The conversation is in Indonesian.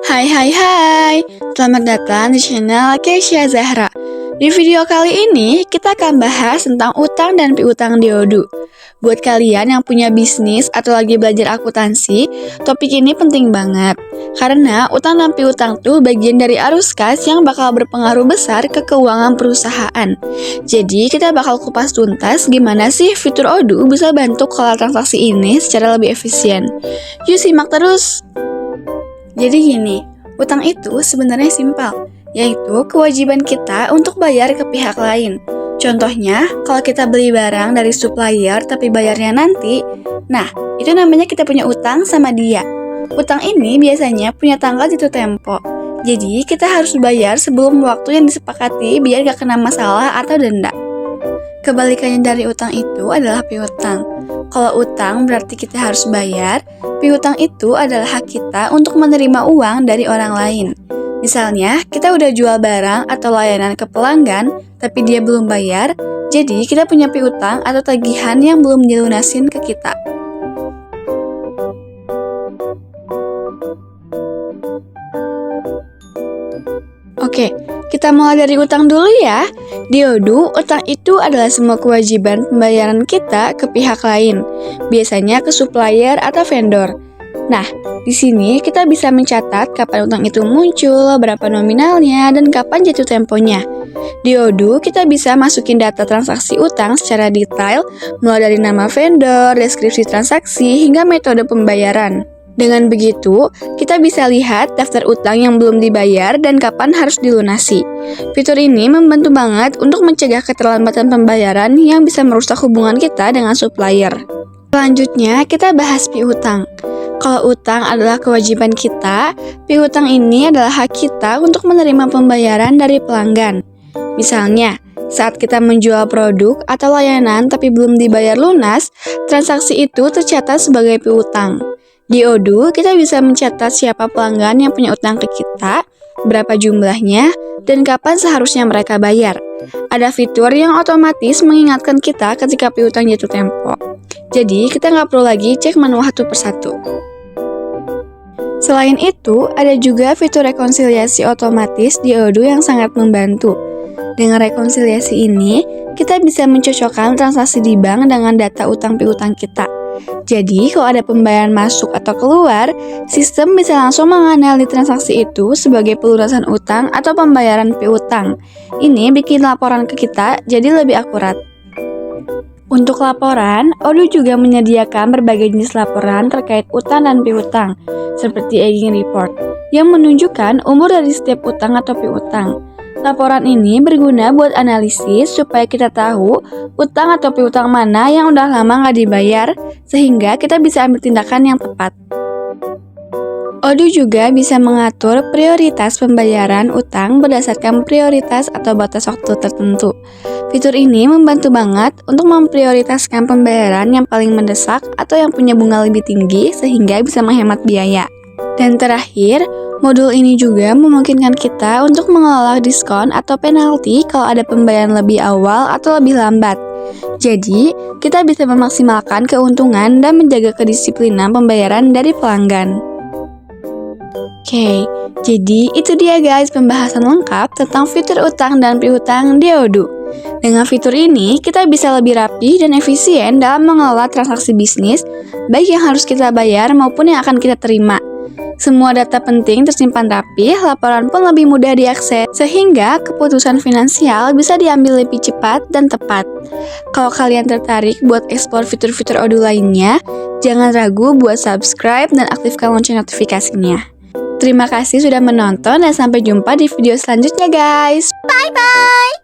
Hai hai hai, selamat datang di channel Keisha Zahra. Di video kali ini kita akan bahas tentang utang dan piutang diodu. Buat kalian yang punya bisnis atau lagi belajar akuntansi, topik ini penting banget. Karena utang dan piutang tuh bagian dari arus kas yang bakal berpengaruh besar ke keuangan perusahaan. Jadi kita bakal kupas tuntas gimana sih fitur Odoo bisa bantu kelola transaksi ini secara lebih efisien. Yuk simak terus! Jadi gini, utang itu sebenarnya simpel, yaitu kewajiban kita untuk bayar ke pihak lain. Contohnya, kalau kita beli barang dari supplier tapi bayarnya nanti, nah itu namanya kita punya utang sama dia. Utang ini biasanya punya tanggal jatuh tempo, jadi kita harus bayar sebelum waktu yang disepakati biar gak kena masalah atau denda. Kebalikannya dari utang itu adalah piutang. Kalau utang berarti kita harus bayar, piutang itu adalah hak kita untuk menerima uang dari orang lain. Misalnya, kita udah jual barang atau layanan ke pelanggan, tapi dia belum bayar, jadi kita punya piutang atau tagihan yang belum dilunasin ke kita. Oke, kita mulai dari utang dulu ya. Di Odoo, utang itu adalah semua kewajiban pembayaran kita ke pihak lain, biasanya ke supplier atau vendor. Nah, di sini kita bisa mencatat kapan utang itu muncul, berapa nominalnya, dan kapan jatuh temponya. Di Odoo, kita bisa masukin data transaksi utang secara detail, mulai dari nama vendor, deskripsi transaksi, hingga metode pembayaran. Dengan begitu, kita bisa lihat daftar utang yang belum dibayar dan kapan harus dilunasi. Fitur ini membantu banget untuk mencegah keterlambatan pembayaran yang bisa merusak hubungan kita dengan supplier. Selanjutnya, kita bahas piutang. Kalau utang adalah kewajiban kita, piutang ini adalah hak kita untuk menerima pembayaran dari pelanggan. Misalnya, saat kita menjual produk atau layanan tapi belum dibayar lunas, transaksi itu tercatat sebagai piutang. Di Odoo, kita bisa mencatat siapa pelanggan yang punya utang ke kita, berapa jumlahnya, dan kapan seharusnya mereka bayar. Ada fitur yang otomatis mengingatkan kita ketika piutang jatuh tempo. Jadi, kita nggak perlu lagi cek manual satu persatu. Selain itu, ada juga fitur rekonsiliasi otomatis di Odoo yang sangat membantu. Dengan rekonsiliasi ini, kita bisa mencocokkan transaksi di bank dengan data utang piutang kita. Jadi, kalau ada pembayaran masuk atau keluar, sistem bisa langsung menganalisis transaksi itu sebagai pelunasan utang atau pembayaran piutang. Ini bikin laporan ke kita jadi lebih akurat. Untuk laporan, Odoo juga menyediakan berbagai jenis laporan terkait utang dan piutang, seperti aging report, yang menunjukkan umur dari setiap utang atau piutang. Laporan ini berguna buat analisis supaya kita tahu utang atau piutang mana yang udah lama nggak dibayar, sehingga kita bisa ambil tindakan yang tepat. Odoo juga bisa mengatur prioritas pembayaran utang berdasarkan prioritas atau batas waktu tertentu. Fitur ini membantu banget untuk memprioritaskan pembayaran yang paling mendesak atau yang punya bunga lebih tinggi sehingga bisa menghemat biaya. Dan terakhir, modul ini juga memungkinkan kita untuk mengelola diskon atau penalti kalau ada pembayaran lebih awal atau lebih lambat. Jadi, kita bisa memaksimalkan keuntungan dan menjaga kedisiplinan pembayaran dari pelanggan. Oke, jadi itu dia guys pembahasan lengkap tentang fitur utang dan piutang di Odoo. Dengan fitur ini, kita bisa lebih rapi dan efisien dalam mengelola transaksi bisnis, baik yang harus kita bayar maupun yang akan kita terima. Semua data penting tersimpan rapi, laporan pun lebih mudah diakses, sehingga keputusan finansial bisa diambil lebih cepat dan tepat. Kalau kalian tertarik buat eksplor fitur-fitur Odoo lainnya, jangan ragu buat subscribe dan aktifkan lonceng notifikasinya. Terima kasih sudah menonton dan sampai jumpa di video selanjutnya guys. Bye-bye!